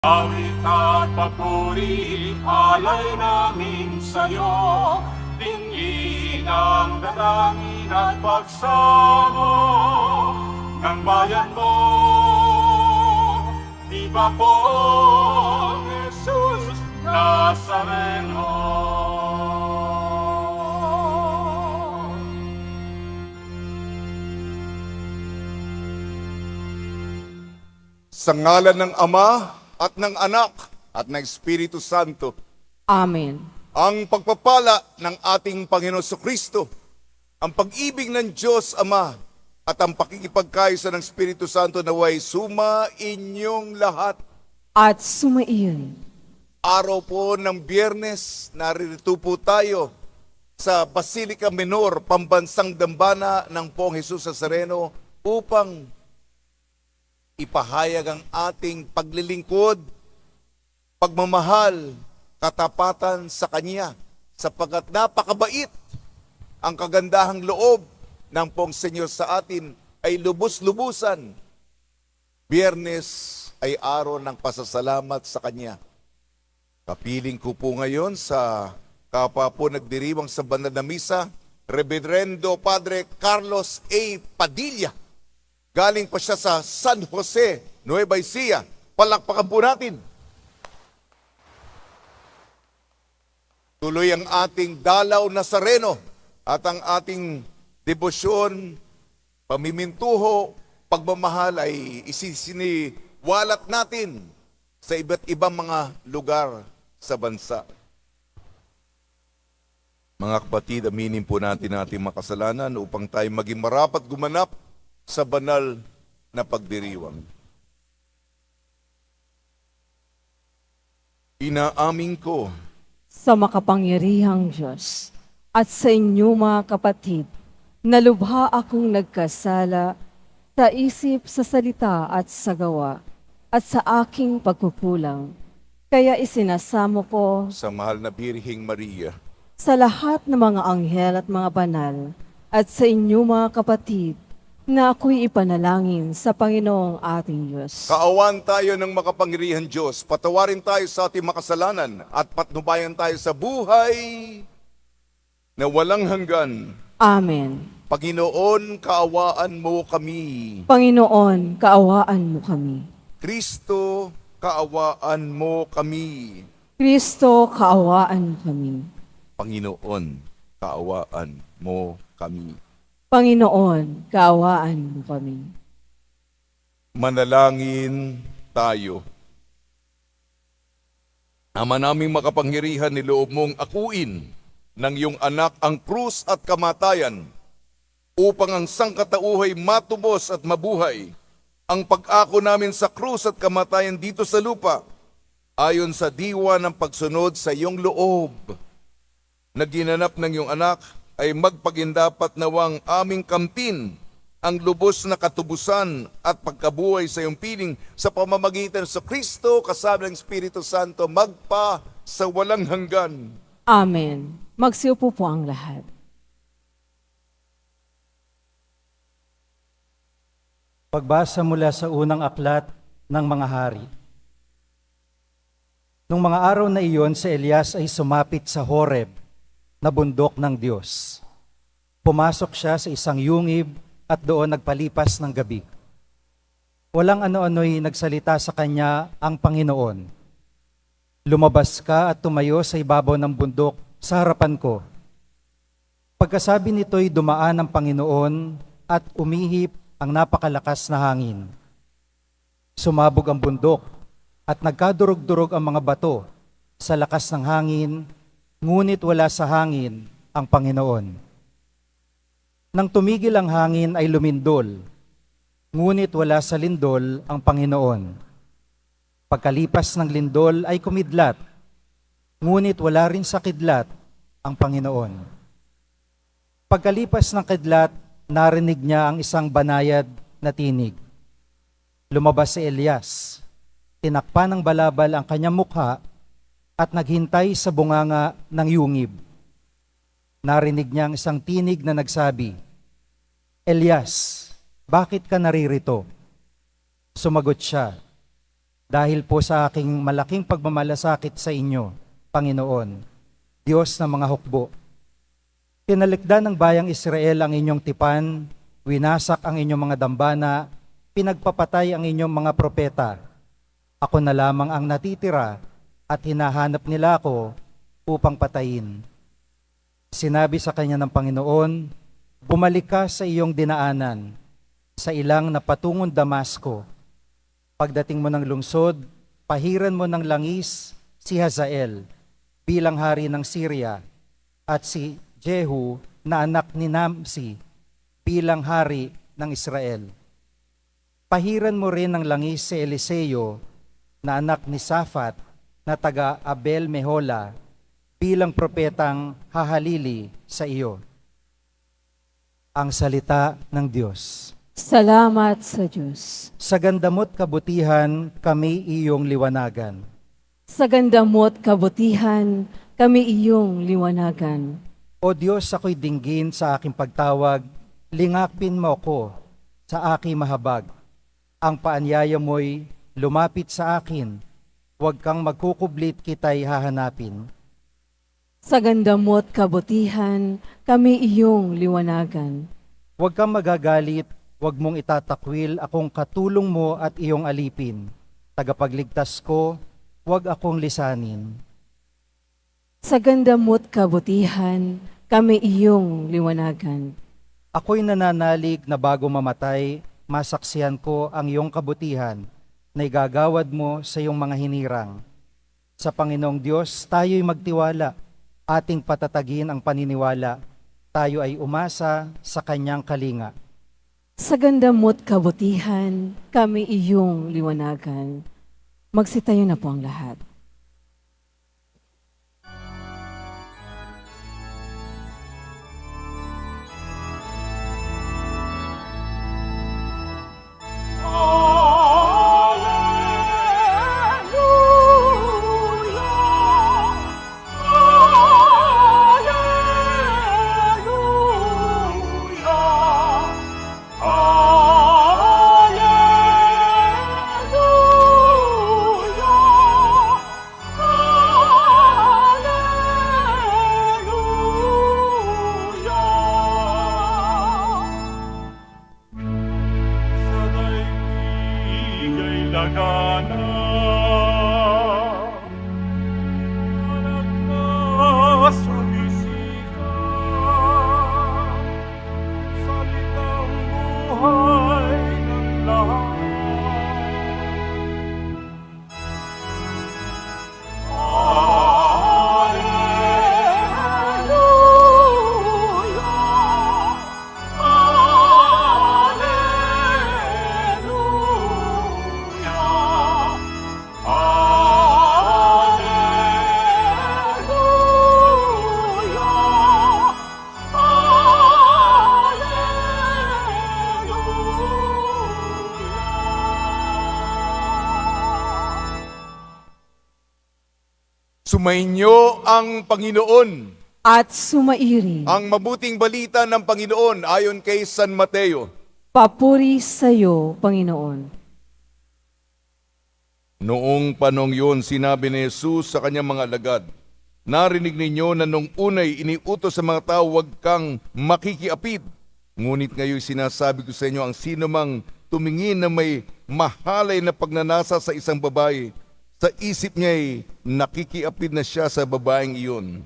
Awit at papuri, alay namin sa'yo, tingin ang dalangin at pagsamo ng bayan mo. Viva po, Jesus Nazareno. Sa ngalan ng Ama at ng Anak at ng Espiritu Santo, Amen. ang pagpapala ng ating Panginoon Kristo, ang pag-ibig ng Diyos Ama at ang pakikipagkaisa ng Espiritu Santo naway suma inyong lahat. At sumaiyon. Araw po ng Biyernes, naririto po tayo sa Basilica Minor, Pambansang Dambana ng Poong Jesus Nazareno upang ipahayag ang ating paglilingkod, pagmamahal, katapatan sa Kanya, sapagkat napakabait ang kagandahang loob ng Poong Senyor sa atin ay lubos-lubusan. Biyernes ay araw ng pasasalamat sa Kanya. Kapiling ko po ngayon sa kapwa po nagdiriwang sa banal na misa, Reverendo Padre Carlos A. Padilla. Galing pa siya sa San Jose, Nueva Ecija. Palakpakan po natin. Tuloy ang ating dalaw Nazareno at ang ating debosyon, pamimintuho, pagmamahal ay isiniwalat natin sa iba't ibang mga lugar sa bansa. Mga kapatid, aminin po natin ating makasalanan upang tayo maging marapat gumanap sa banal na pagdiriwang. Inaamin ko Sa makapangyarihang Diyos at sa inyo mga kapatid, na lubha akong nagkasala sa isip, sa salita at sa gawa at sa aking pagkukulang. Kaya isinasamo ko sa mahal na Birheng Maria, sa lahat ng mga anghel at mga banal at sa inyo mga kapatid, na ako'y ipanalangin sa Panginoong ating Diyos. kaawan tayo ng makapangyarihan Diyos, patawarin tayo sa ating makasalanan at patnubayan tayo sa buhay na walang hanggan. Amen. Panginoon, kaawaan mo kami. Panginoon, kaawaan mo kami. Kristo, kaawaan mo kami. Kristo, kaawaan mo kami. Panginoon, kaawaan mo kami. Panginoon, kaawaan mo kami. Manalangin tayo. Ama naming makapangyarihan, niloob mong akuin ng iyong anak ang krus at kamatayan upang ang sangkatauhay matubos at mabuhay. Ang pag-ako namin sa krus at kamatayan dito sa lupa ayon sa diwa ng pagsunod sa iyong loob na ginanap ng iyong anak ay magpagindapat nawang aming kamtin ang lubos na katubusan at pagkabuhay sa iyong piling sa pamamagitan sa Kristo kasama ng Espiritu Santo magpa sa walang hanggan. Amen. Magsiupo po ang lahat. Pagbasa mula sa unang aklat ng mga hari. Nung mga araw na iyon, si Elias ay sumapit sa Horeb, na bundok ng Diyos. Pumasok siya sa isang yungib at doon nagpalipas ng gabi. Walang ano-ano'y nagsalita sa kanya ang Panginoon. Lumabas ka at tumayo sa ibabaw ng bundok sa harapan ko. Pagkasabi nito'y dumaan ang Panginoon at umihip ang napakalakas na hangin. Sumabog ang bundok at nagkadurog-durog ang mga bato sa lakas ng hangin, ngunit wala sa hangin ang Panginoon. Nang tumigil ang hangin ay lumindol, ngunit wala sa lindol ang Panginoon. Pagkalipas ng lindol ay kumidlat, ngunit wala rin sa kidlat ang Panginoon. Pagkalipas ng kidlat, narinig niya ang isang banayad na tinig. Lumabas si Elias, tinakpan ng balabal ang kanyang mukha at naghintay sa bunganga ng yungib. Narinig niya ang isang tinig na nagsabi, Elias, bakit ka naririto? Sumagot siya, dahil po sa aking malaking pagmamalasakit sa inyo, Panginoon, Diyos ng mga hukbo. Tinalikdan ng bayang Israel ang inyong tipan, winasak ang inyong mga dambana, pinagpapatay ang inyong mga propeta. Ako na lamang ang natitira at hinahanap nila ako upang patayin. Sinabi sa kanya ng Panginoon, bumalik ka sa iyong dinaanan, sa ilang na patungong Damasco. Pagdating mo ng lungsod, pahiran mo ng langis si Hazael bilang hari ng Syria at si Jehu na anak ni Nimsi bilang hari ng Israel. Pahiran mo rin ng langis si Eliseo na anak ni Safat na taga Abel Mehola bilang propetang hahalili sa iyo. Ang salita ng Diyos. Salamat sa Diyos. Sa ganda mo't kabutihan, kami iyong liwanagan. Sa ganda mo't kabutihan, kami iyong liwanagan. O Diyos, ako'y dinggin sa aking pagtawag, lingapin mo ako sa aking mahabag. Ang paanyaya mo'y lumapit sa akin, huwag kang magkukublit, kita'y hahanapin. Sa ganda mo't kabutihan, kami iyong liwanagan. Huwag kang magagalit, huwag mong itatakwil akong katulong mo at iyong alipin. Tagapagligtas ko, huwag akong lisanin. Sa ganda mo't kabutihan, kami iyong liwanagan. Ako'y nananalig na bago mamatay, masaksihan ko ang iyong kabutihan na igagawad mo sa iyong mga hinirang. Sa Panginoong Diyos, tayo'y magtiwala, ating patatagin ang paniniwala, tayo ay umasa sa kanyang kalinga. Sa ganda mo't kabutihan, kami iyong liwanagan. Magsitayo na po ang lahat. Sumainyo ang Panginoon. At sumairi. Ang mabuting balita ng Panginoon ayon kay San Mateo. Papuri sa iyo, Panginoon. Noong panong yun, sinabi ni Jesus sa kanyang mga alagad, narinig ninyo na nung unay iniutos sa mga tao, huwag kang makikiapid. Ngunit ngayon sinasabi ko sa inyo, ang sino mang tumingin na may mahalay na pagnanasa sa isang babae, sa isip niya'y nakikiapid na siya sa babaeng iyon.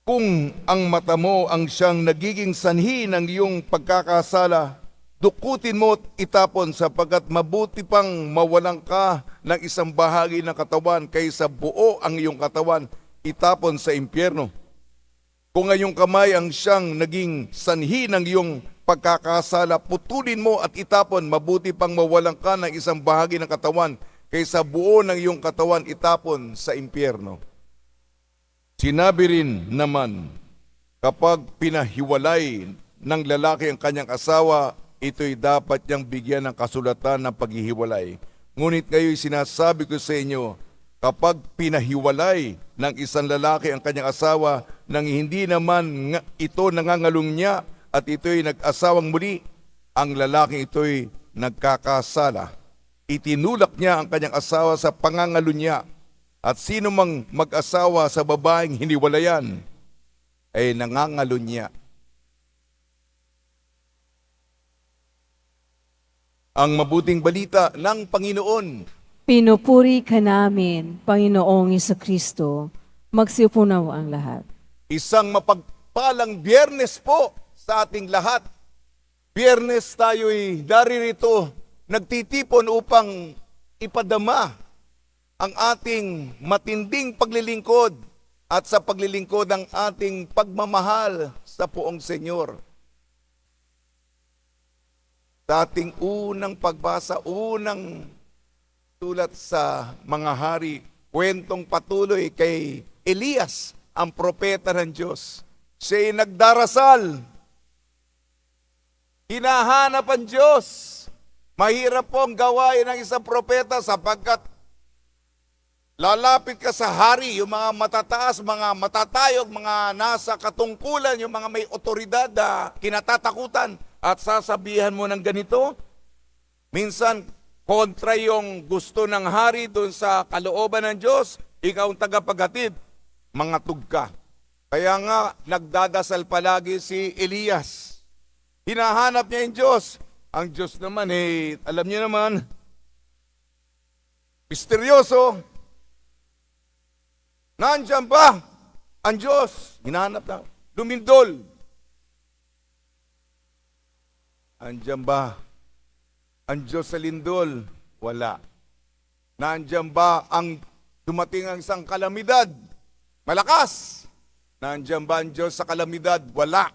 Kung ang mata mo ang siyang nagiging sanhi ng iyong pagkakasala, dukutin mo at itapon, sapagkat mabuti pang mawalan ka ng isang bahagi ng katawan kaysa buo ang iyong katawan itapon sa impyerno. Kung ang iyong kamay ang siyang naging sanhi ng iyong pagkakasala, putulin mo at itapon, mabuti pang mawalan ka ng isang bahagi ng katawan kaysa buo ng iyong katawan itapon sa impyerno. Sinabi rin naman, kapag pinahiwalay ng lalaki ang kanyang asawa, ito'y dapat niyang bigyan ng kasulatan ng paghihiwalay. Ngunit ngayon sinasabi ko sa inyo, kapag pinahiwalay ng isang lalaki ang kanyang asawa, nang hindi naman ito nangangalung niya at ito'y nag-asawang muli, ang lalaking ito'y nagkakasala. Itinulak niya ang kanyang asawa sa pangangalunya, at sino mang mag-asawa sa babaeng hiniwalayan ay nangangalunya. Ang mabuting balita ng Panginoon. Pinupuri ka namin, Panginoong Kristo. Magsiupo na ang lahat. Isang mapagpalang Biyernes po sa ating lahat. Biyernes tayo'y naririto, nagtitipon upang ipadama ang ating matinding paglilingkod at sa paglilingkod ang ating pagmamahal sa Poong Senyor. Sa ating unang pagbasa, unang sulat sa mga hari, kwentong patuloy kay Elias, ang propeta ng Diyos. Siya'y nagdarasal. Hinahanap ang Diyos. Mahirap pong gawain ng isang propeta sapagkat lalapit ka sa hari, yung mga matataas, mga matatayog, mga nasa katungkulan, yung mga may otoridad na kinatatakutan, at sasabihan mo ng ganito. Minsan, kontra yung gusto ng hari doon sa kalooban ng Diyos, ikaw ang tagapaghatid, mangatog ka. Kaya nga, nagdadasal palagi si Elias. Hinahanap niya yung Diyos. Ang Diyos naman, alam niyo naman, misteryoso. Nandiyan ba ang Diyos? Hinahanap na. Lumindol. Nandiyan ba ang Diyos sa lindol? Wala. Nandiyan ba ang dumating ang isang kalamidad? Malakas. Nandiyan ba ang Diyos sa kalamidad? Wala.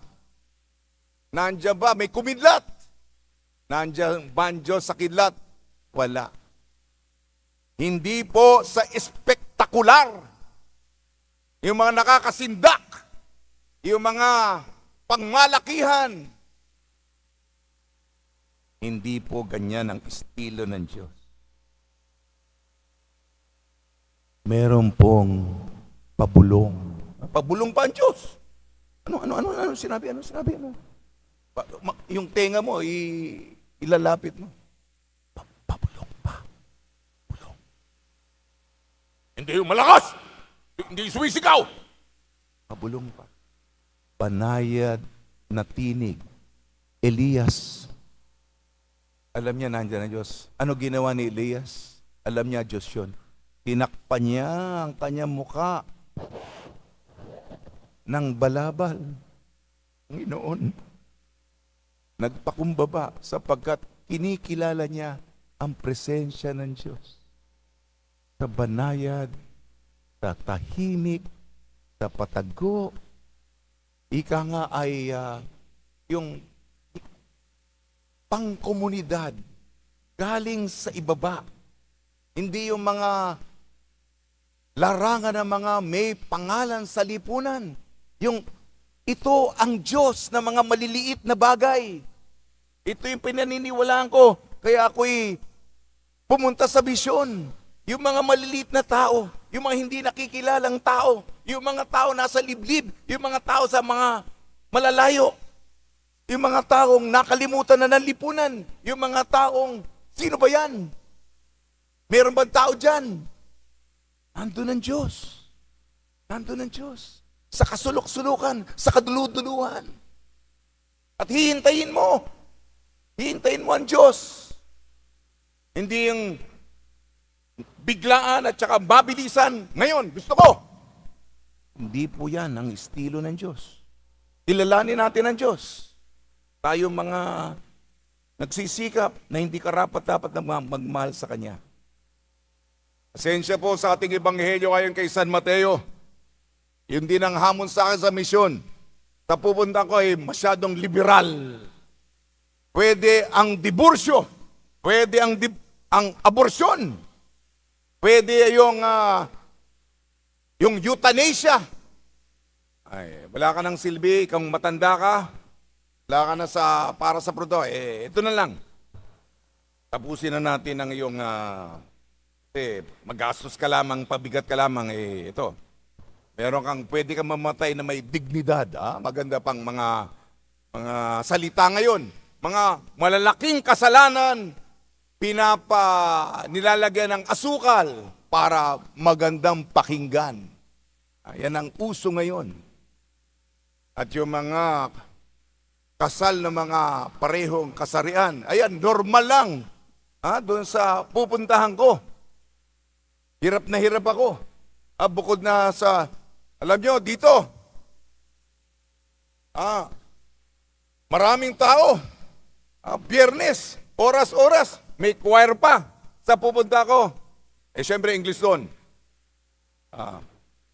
Nandiyan ba may kumidlat? Nandiyan ba ang Diyos sa kidlat? Wala. Hindi po sa espektakular. Yung mga nakakasindak, yung mga pangmalakihan. Hindi po ganyan ang estilo ng Diyos. Meron pong pabulong. Pabulong pa ang Diyos. Ano sinabi? Yung tenga mo, ilalapit mo. Pabulong pa. Bulong. Hindi yung malakas! Hindi sumisigaw! Pabulong pa. Banayad na tinig. Elias. Alam niya nandiyan ang Diyos. Ano ginawa ni Elias? Alam niya Diyos yun. Tinakpan niya ang kanyang muka ng balabal. Panginoon, nagpakumbaba sapagkat kinikilala niya ang presensya ng Diyos. Sa banayad, sa tahimik, sa patago. Ika nga ay yung pangkomunidad galing sa ibaba. Hindi yung mga larangan ng mga may pangalan sa lipunan. Yung ito ang Diyos na mga maliliit na bagay. Ito yung pinaniniwalaan ko. Kaya ako'y pumunta sa bisyon. Yung mga maliliit na tao, yung mga hindi nakikilalang tao, yung mga tao nasa liblib, yung mga tao sa mga malalayo, yung mga taong nakalimutan na ng lipunan, yung mga taong, sino ba yan? Meron bang tao dyan? Nandun ang Diyos. Nandun ang Diyos. Sa kasulok-sulukan, sa kaduluduluhan. At hihintayin mo. Hihintayin mo ang Diyos. Hindi yung biglaan at saka mabilisan. Ngayon, gusto ko. Hindi po yan ang estilo ng Diyos. Kilalanin natin ang Diyos. Tayo mga nagsisikap na hindi karapat-dapat na magmahal sa Kanya. Pasensya po sa ating ebanghelyo ngayon kay San Mateo. Yun din ang hamon sa akin sa misyon. Sa pupunta ko ay masyadong liberal. Pwede ang diborsyo. Pwede ang aborsyon. Pwede yung euthanasia. Ay, wala ka ng silbi, kung matanda ka, wala ka na para sa prudo. Ito na lang. Tapusin na natin ang iyong magastos ka lamang, pabigat ka lamang. Ito. Meron kang, pwede kang mamatay na may dignidad. Maganda pang mga salita ngayon. Mga malalaking kasalanan nilalagyan ng asukal para magandang pakinggan. Yan ang uso ngayon. At yung mga kasal na mga parehong kasarian, ayan, normal lang. Doon sa pupuntahan ko. Hirap na hirap ako. Bukod na sa, alam nyo, dito. Maraming tao. Biyernes, oras-oras, may choir pa sa pupunta ko. Siyempre, English doon.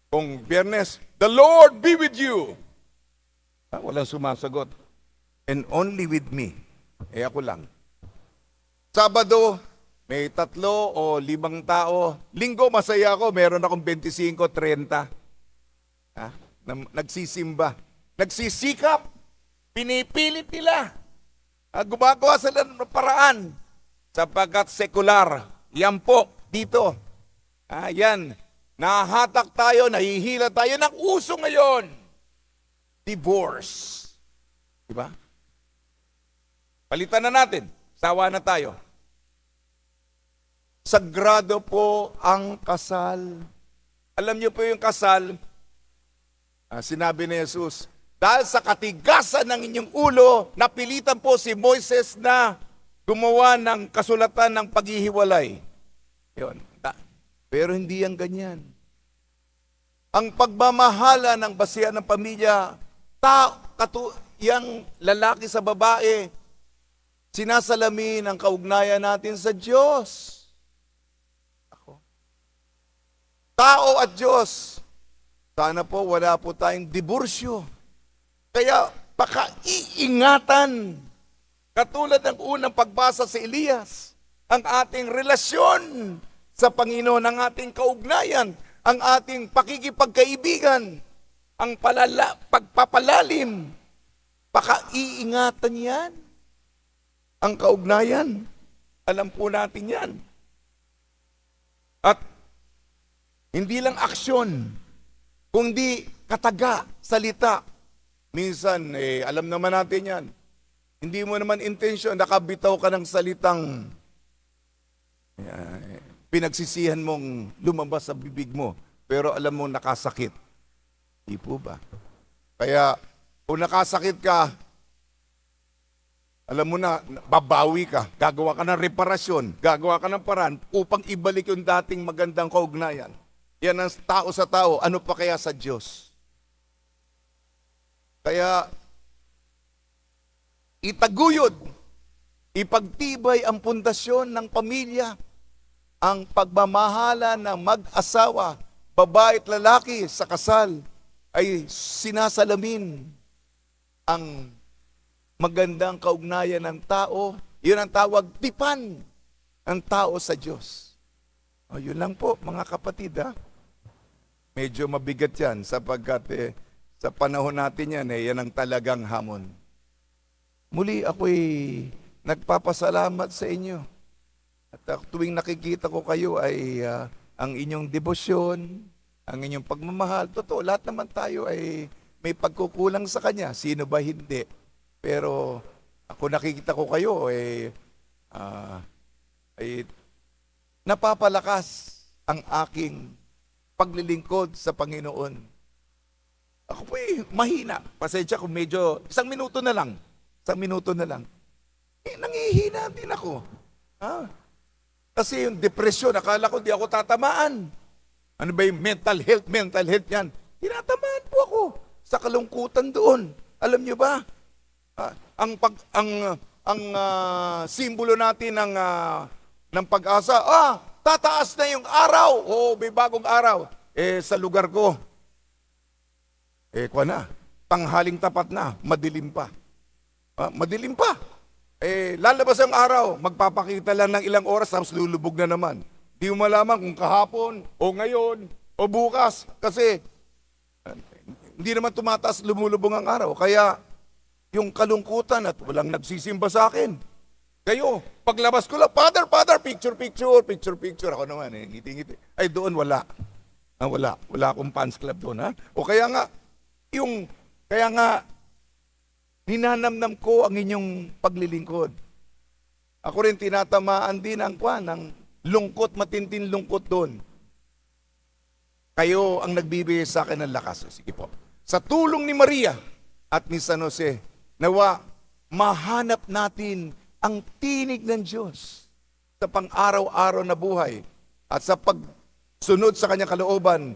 Kung Biyernes, the Lord be with you. Walang sumasagot. And only with me. Ako lang. Sabado, may 3 o 5 tao. Linggo, masaya ako. Meron akong 25, 30. Nagsisimba. Nagsisikap. Pinipilit nila. Gumagawa sila ng paraan. Sapagkat sekular. Yan po, dito. Yan. Nahahatak tayo, nahihila tayo ng uso ngayon. Divorce. Diba? Palitan na natin. Sawa na tayo. Sagrado po ang kasal. Alam niyo po yung kasal, sinabi ni Jesus, dahil sa katigasan ng inyong ulo, napilitan po si Moises na gumawa ng kasulatan ng paghihiwalay. Yun. Pero hindi yan ganyan. Ang pagmamahala ng basihan ng pamilya, yang lalaki sa babae, sinasalamin ang kaugnayan natin sa Diyos. Tao at Diyos. Sana po wala po tayong diborsyo. Kaya pakaiingatan. Katulad ng unang pagbasa sa Elias, ang ating relasyon sa Panginoon, ang ating kaugnayan, ang ating pakikipagkaibigan, ang pagpapalalim. Pakaiingatan yan. Ang kaugnayan, alam po natin yan. At hindi lang aksyon, kundi kataga, salita. Minsan, alam naman natin yan. Hindi mo naman intensyon, nakabitaw ka ng salitang pinagsisihan mong lumabas sa bibig mo, pero alam mo nakasakit. Di po ba? Kaya, kung nakasakit ka, alam mo na, babawi ka, gagawa ka ng reparasyon, gagawa ka ng paraan upang ibalik yung dating magandang kaugnayan. Yan ang tao sa tao, ano pa kaya sa Diyos? Kaya, itaguyod, ipagtibay ang pundasyon ng pamilya, ang pagmamahala ng mag-asawa, babae at lalaki sa kasal, ay sinasalamin ang magandang kaugnayan ng tao. Yun ang tawag, tipan ng tao sa Diyos. Yun lang po, mga kapatid. Medyo mabigat yan sapagkat sa panahon natin yan, yan ang talagang hamon. Muli ako'y nagpapasalamat sa inyo. At tuwing nakikita ko kayo ay ang inyong debosyon, ang inyong pagmamahal. Totoo, lahat naman tayo ay may pagkukulang sa Kanya. Sino ba hindi? Pero ako nakikita ko kayo ay napapalakas ang aking paglilingkod sa Panginoon. Ako po mahina. Pasensya kung medyo, 1 minuto na lang. 1 minuto na lang. Nangihina din ako. Kasi yung depresyon, akala ko di ako tatamaan. Ano ba yung mental health yan? Tinatamaan po ako sa kalungkutan doon. Alam niyo ba? Ang simbolo natin ng pag-asa, tataas na yung araw. May bagong araw. Sa lugar ko, tanghaling tapat na, madilim pa. Madilim pa. Lalabas ang araw, magpapakita lang ng ilang oras, tapos lulubog na naman. Di mo malaman kung kahapon, o ngayon, o bukas. Kasi, hindi naman tumataas, lumulubog ang araw. Kaya, yung kalungkutan at walang nagsisimba sa akin. Kayo, paglabas ko lang, Father, picture. Ako naman, ngiti-ngiti. Ay, doon wala. Wala akong fans club doon, O kaya nga, ninanamnam ko ang inyong paglilingkod. Ako rin tinatamaan din ng lungkot, matinding lungkot doon. Kayo ang nagbibigay sa akin ng lakas. Sige po. Sa tulong ni Maria at ni San Jose, nawa mahanap natin ang tinig ng Diyos sa pang-araw-araw na buhay at sa pagsunod sa kanyang kalooban,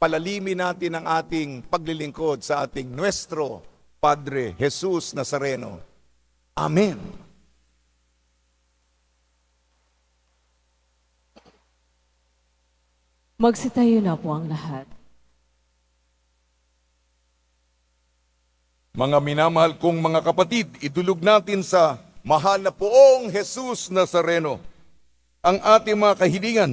palalimin natin ang ating paglilingkod sa ating Nuestro Padre Jesus Nazareno. Amen. Magsitayo na po ang lahat. Mga minamahal kong mga kapatid, idulog natin sa mahal na poong Jesus Nazareno ang ating mga kahilingan,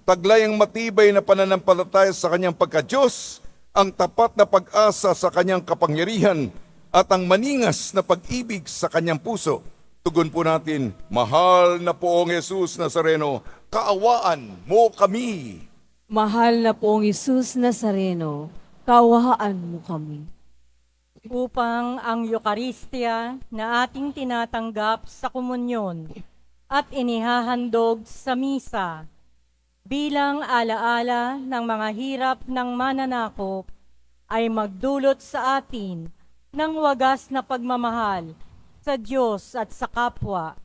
taglay ang matibay na pananampalataya sa kanyang pagka-Diyos, ang tapat na pag-asa sa kanyang kapangyarihan, at ang maningas na pag-ibig sa kanyang puso. Tugon po natin, mahal na poong Jesus Nazareno, kaawaan mo kami. Mahal na poong Isus Nazareno, kaawaan mo kami. Upang ang Eucharistia na ating tinatanggap sa komunyon at inihahandog sa misa bilang alaala ng mga hirap ng mananakop ay magdulot sa atin ng wagas na pagmamahal sa Diyos at sa kapwa.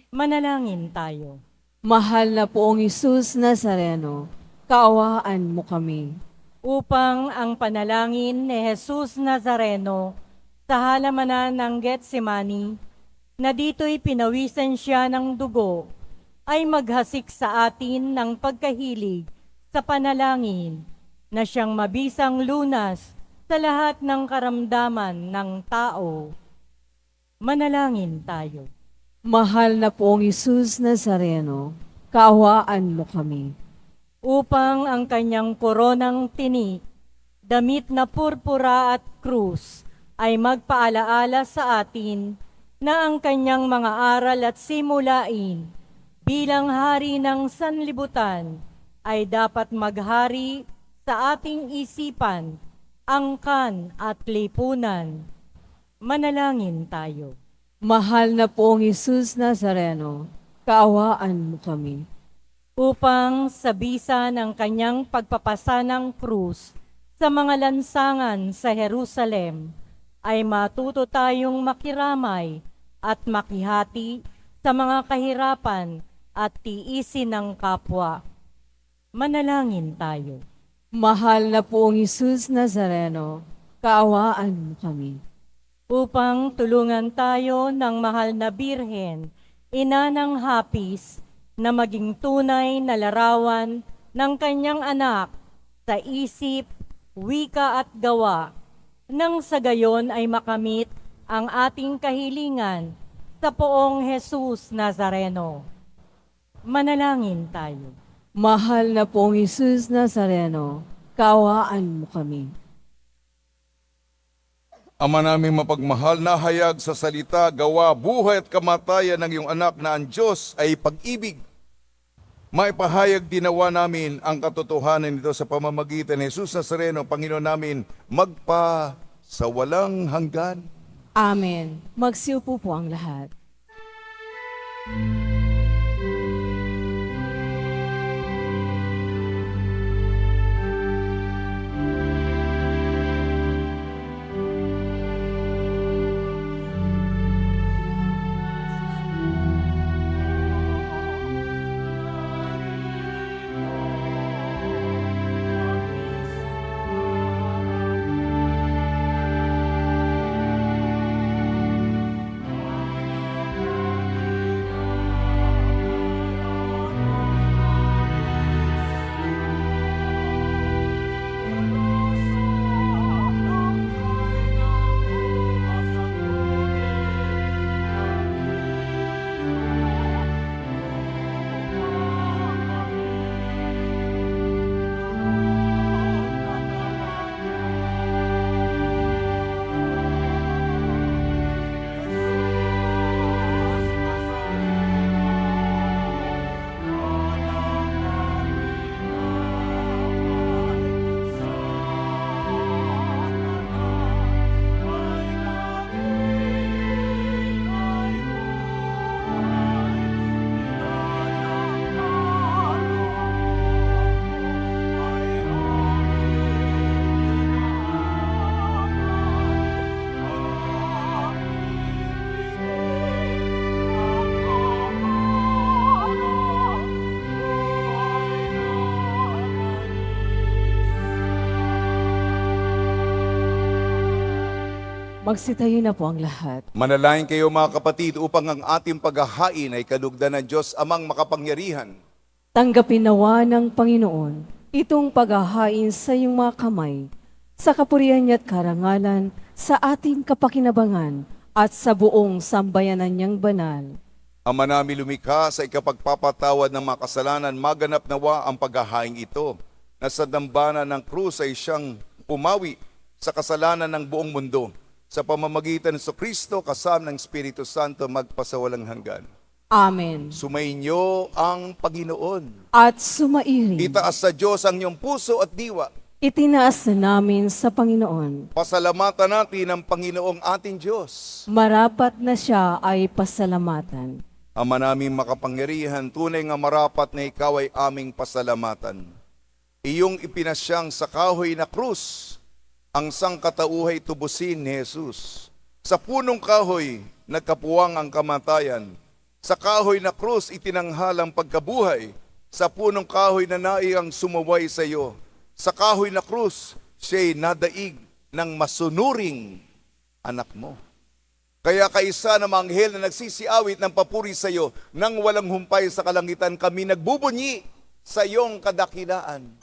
Manalangin tayo. Mahal na poong Isus Nazareno, kaawaan mo kami. Upang ang panalangin ni Jesus Nazareno sa halamanan ng Getsemani, na dito'y pinawisan siya ng dugo, ay maghasik sa atin ng pagkahilig sa panalangin na siyang mabisang lunas sa lahat ng karamdaman ng tao. Manalangin tayo. Mahal na poong Isus Nazareno, kaawaan mo kami. Upang ang kanyang koronang tinik, damit na purpura at krus, ay magpaalaala sa atin na ang kanyang mga aral at simulain bilang hari ng sanlibutan ay dapat maghari sa ating isipan, angkan at lipunan. Manalangin tayo. Mahal na poong Isus Nazareno, kaawaan mo kami. Upang sa bisa ng kanyang pagpapasanang krus sa mga lansangan sa Jerusalem, ay matuto tayong makiramay at makihati sa mga kahirapan at tiisin ng kapwa. Manalangin tayo. Mahal na poong Isus Nazareno, kaawaan mo kami. Upang tulungan tayo ng mahal na Birhen, ina ng hapis, na maging tunay na larawan ng kanyang anak sa isip, wika at gawa, nang sa gayon ay makamit ang ating kahilingan sa poong Jesus Nazareno. Manalangin tayo. Mahal na poong Isus Nazareno, kaawaan mo kami. Ama naming mapagmahal, na hayag sa salita, gawa, buhay at kamatayan ng iyong anak na ang Diyos ay pag-ibig. Maipahayag dinawa namin ang katotohanan nito sa pamamagitan ni Jesus Nazareno, Panginoon namin, magpa sa walang hanggan. Amen. Magsiupo po ang lahat. Magsitayo na po ang lahat. Manalangin kayo mga kapatid upang ang ating paghahain ay kalugdan ng Diyos amang makapangyarihan. Tanggapin nawa ng Panginoon itong paghahain sa iyong mga kamay, sa kapurihan niya at karangalan, sa ating kapakinabangan at sa buong sambayanan niyang banal. Ama namin lumikha sa ikapagpapatawad ng mga kasalanan, maganap nawa ang paghahain ito, na sa dambana ng krus ay siyang pumawi sa kasalanan ng buong mundo. Sa pamamagitan ng Kristo, kasama ng Espiritu Santo, magpasawalang hanggan. Amen. Sumainyo ang Panginoon. At sumairin, Itaas sa Diyos ang iyong puso at diwa. itinaas na namin sa Panginoon. Pasalamatan natin ang Panginoong ating Diyos. Marapat na siya ay pasalamatan. Ama naming makapangyarihan, tunay nga marapat na ikaw ay aming pasalamatan. Iyong ipinasyang sa kahoy na krus, ang sangkatauhay tubusin ni Jesus. Sa punong kahoy, nagkapuwang ang kamatayan. Sa kahoy na krus, itinanghal ang pagkabuhay. Sa punong kahoy na naiang sumuway sa iyo. Sa kahoy na krus, siya'y nadaig ng masunuring anak mo. Kaya kaisa ng mga anghel na nagsisiawit ng papuri sa iyo, nang walang humpay sa kalangitan, kami nagbubunyi sa iyong kadakilaan.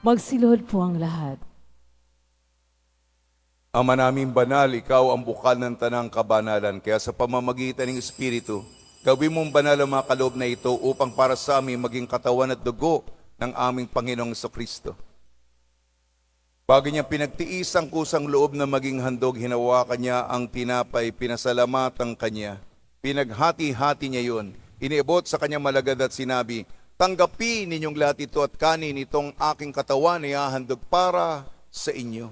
Magsilod po ang lahat. Ama naming banal, ikaw ang bukal ng tanang kabanalan. Kaya sa pamamagitan ng Espiritu, gawin mong banal ang mga kaloob na ito upang para sa amin maging katawan at dugo ng aming Panginoong Kristo. Bago niya pinagtiis ang kusang loob na maging handog, hinawakan niya ang tinapay, pinasalamatan kanya. Pinaghati-hati niya yun. Iniabot sa kanyang malagad at sinabi, tanggapin ninyong lahat ito at kanin itong aking katawan ay hahandog para sa inyo.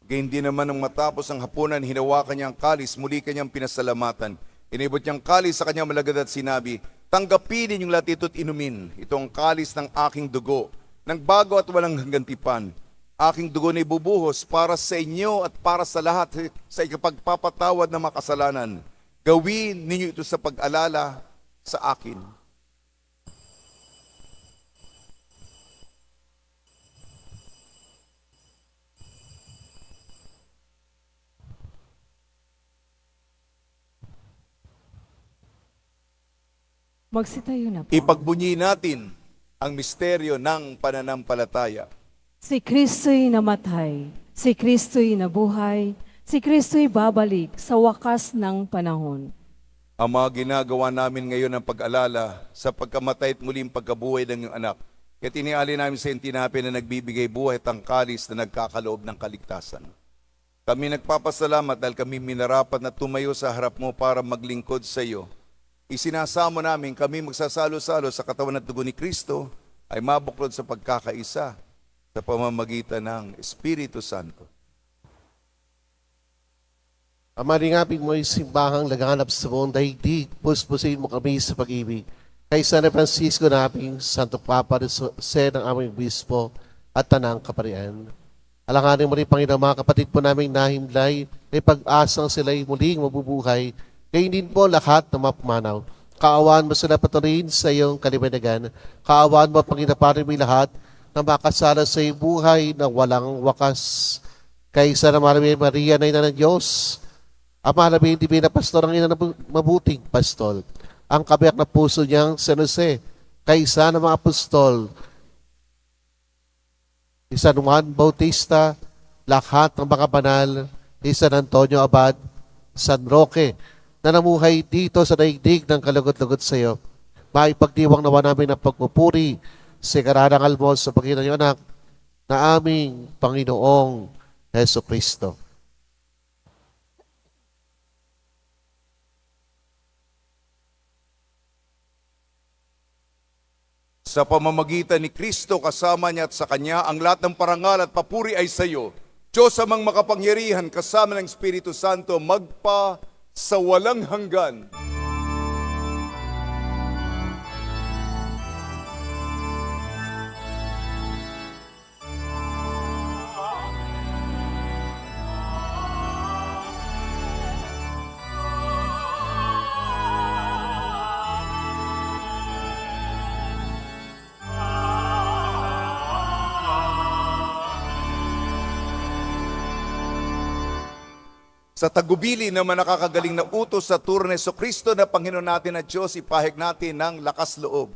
Gayun din naman nang matapos ang hapunan, hinawakan niya ang kalis, muli kanyang pinasalamatan. Inibot niyang kalis sa kanyang malagad at sinabi, tanggapin ninyong lahat ito at inumin. Ito ang kalis ng aking dugo, ng bago at walang hanggantipan. Aking dugo na ibubuhos para sa inyo at para sa lahat sa ikapagpapatawad ng mga kasalanan. Gawin ninyo ito sa pag-alala sa akin. Magsitayo na po. Ipagbunyi natin ang misteryo ng pananampalataya. Si Kristo'y namatay, si Kristo'y nabuhay, si Kristo'y babalik sa wakas ng panahon. Ama, ginagawa namin ngayon ang pag-alala sa pagkamatay at muling pagkabuhay ng iyong anak. Kaya tiniali namin sa tinapay na nagbibigay buhay at ang kalis na nagkakaloob ng kaligtasan. Kami nagpapasalamat dahil kami minarapat na tumayo sa harap mo para maglingkod sa iyo. Isinasamo namin kami magsasalo-salo sa katawan at dugo ni Kristo ay mabuklod sa pagkakaisa sa pamamagitan ng Espiritu Santo. Ama, ringapin mo yung simbahang laganap sa buong daigdig, puspusin mo kami sa pag-ibig. Kay San Francisco na aming Santo Papa Jose ng aming Bispo at Tanang Kaparian. Alanganin mo rin, Panginoon, mga kapatid po naming nahimlay, ay pag-asang sila'y muling mabubuhay. Kayo din po lahat na mapumanaw. Kaawaan mo sila patuloy sa iyong kaliwanagan. Kaawaan mo, Panginoon, para may lahat. na makasala sa iyong buhay na walang wakas. Kaysa na Maria na ina ng Diyos, Ama namin Divina Pastor, ang ina ng mabuting pastol, ang kabiyak na puso niyang San Jose, kaysa ng mga apostol, ni San Juan Bautista, lahat ng mga banal, ni San Antonio Abad, San Roque, na namuhay dito sa daigdig ng kalugot-lugot sa iyo. Maipagdiwang nawa namin ang pagpupuri sa karanang almos sa Panginoon ng anak na aming Panginoong Heso Kristo. Sa pamamagitan ni Kristo kasama niya at sa Kanya, ang lahat ng parangal at papuri ay sa iyo. Diyos amang makapangyarihan kasama ng Espiritu Santo magpa sa walang hanggan. Sa tagubili naman nakakagaling na utos sa turo ni Jesucristo na Panginoon natin at Diyos, ipahig natin ng lakas loob.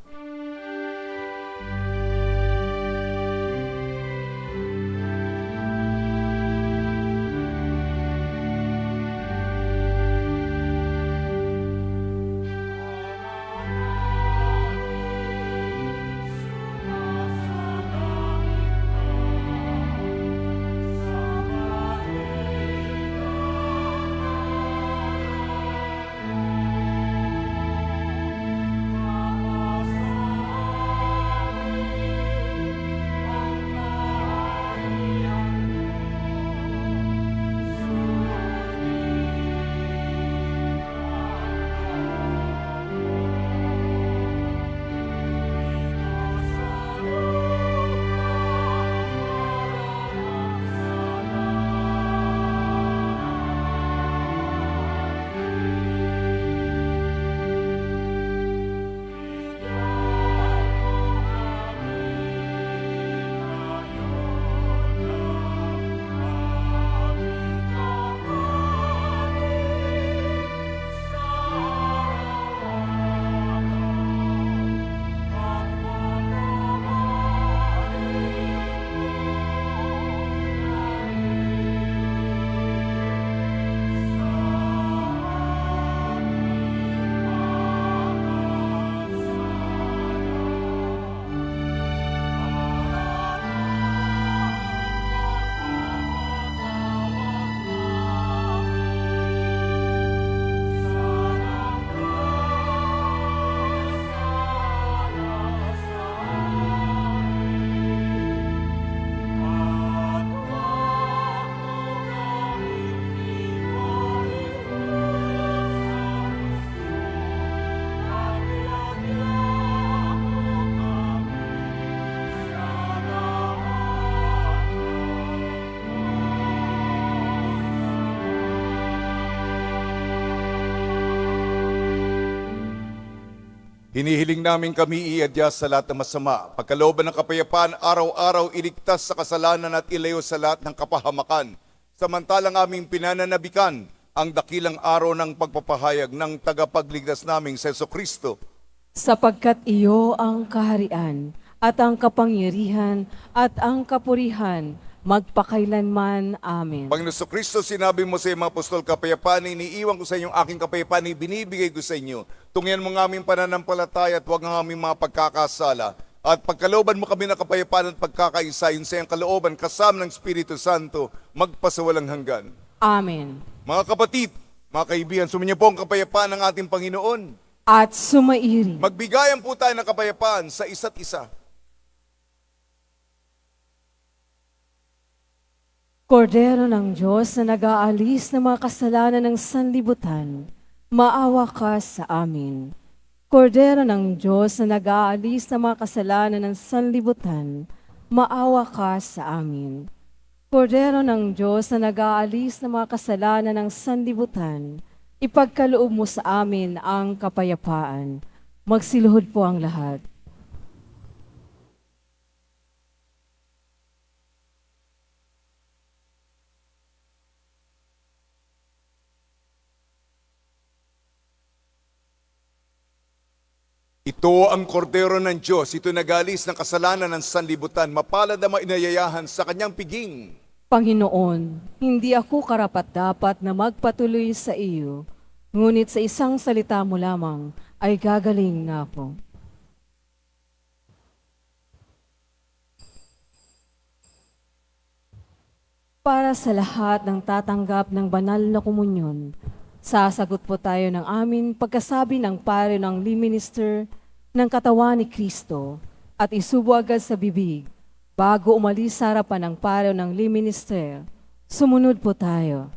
Hinihiling namin kami iadya sa lahat ng masama, pagkalooban ng kapayapaan, araw-araw iligtas sa kasalanan at ilayo sa lahat ng kapahamakan. Samantalang aming pinananabikan ang dakilang araw ng pagpapahayag ng tagapagligtas naming sa Jesucristo. Sapagkat iyo ang kaharian at ang kapangyarihan at ang kapurihan magpakailanman. Amen. Panginoon Jesucristo, sinabi mo sa mga apostol, kapayapaan iniiwan ko sa inyo, aking kapayapaan binibigay ko sa inyo. Tungyan mo ng aming pananampalataya at huwag ng aming mga pagkakasala. At pagkalooban mo kami ng kapayapaan at pagkakaisa, yun sa iyong kalooban, kasama ng Espiritu Santo, magpasawalang hanggan. Amen. Mga kapatid, mga kaibigan, sumainyo po ang kapayapaan ng ating Panginoon. At sumairi. Magbigayan po tayo ng kapayapaan sa isa't isa. Kordero ng Diyos na nag-aalis ng mga kasalanan ng sanlibutan, maawa ka sa amin. Kordero ng Diyos na nag-aalis ng mga kasalanan ng sanlibutan, maawa ka sa amin. Kordero ng Diyos na nag-aalis ng mga kasalanan ng sanlibutan, ipagkaloob mo sa amin ang kapayapaan. Magsiluhod po ang lahat. Ito ang kordero ng Diyos, ito nagalis ng kasalanan ng sanlibutan, mapalad ang inayayahan sa kanyang piging. Panginoon, hindi ako karapat-dapat na magpatuloy sa iyo, ngunit sa isang salita mo lamang ay gagaling na ako. Para sa lahat ng tatanggap ng banal na komunyon, sasagot po tayo ng amin pagkasabi ng pare ng Lee Minister ng katawan ni Kristo at isubo agad sa bibig bago umalis sa harapan ng pare ng Lee Minister. Sumunod po tayo.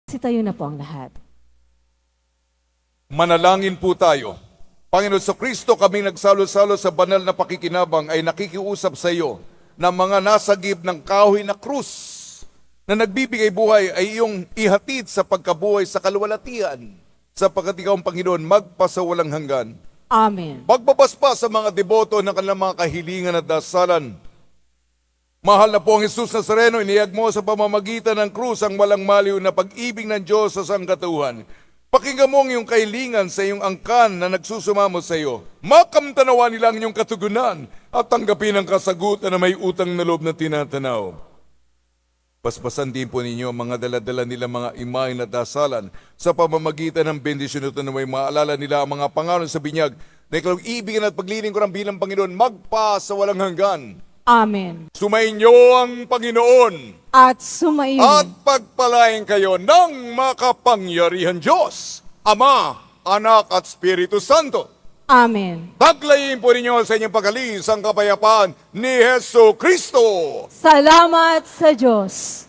Tayo na po ang lahat. Manalangin po tayo. Panginoon sa Kristo, kami nagsalo-salo sa banal na pakikinabang ay nakikiusap sa iyo na mga nasagip ng kahoy na krus na nagbibigay buhay ay iyong ihatid sa pagkabuhay sa kaluwalhatian, sapagkat ikaw ang Panginoon magpasawalang hanggan. Amen. Pagbabaspa sa mga deboto ng kanilang mga kahilingan at dasalan. Mahal na po ang Jesus Nazareno, iniyag mo sa pamamagitan ng krus ang walang maliw na pag-ibig ng Diyos sa sangkatauhan. Pakinggan mo ang iyong kahilingan sa iyong angkan na nagsusumamo sa iyo. Makamtanawa nila ang iyong katugunan at tanggapin ang kasagutan na may utang na loob na tinatanaw. Paspasan din po ninyo ang mga daladala nila mga imay na dasalan sa pamamagitan ng bendisyon ito na may maalala nila ang mga pangalan sa binyag na ikaw ibigan at paglilingkuran bilang Panginoon magpa sa walang hanggan. Amen. Sumayin niyo ang Panginoon At sumayin. at pagpalain kayo ng makapangyarihan Diyos, Ama, Anak at Espiritu Santo. Amen. Paglayin po ninyo sa inyong pagalis ang kapayapaan ni Heso Kristo. Salamat sa Diyos.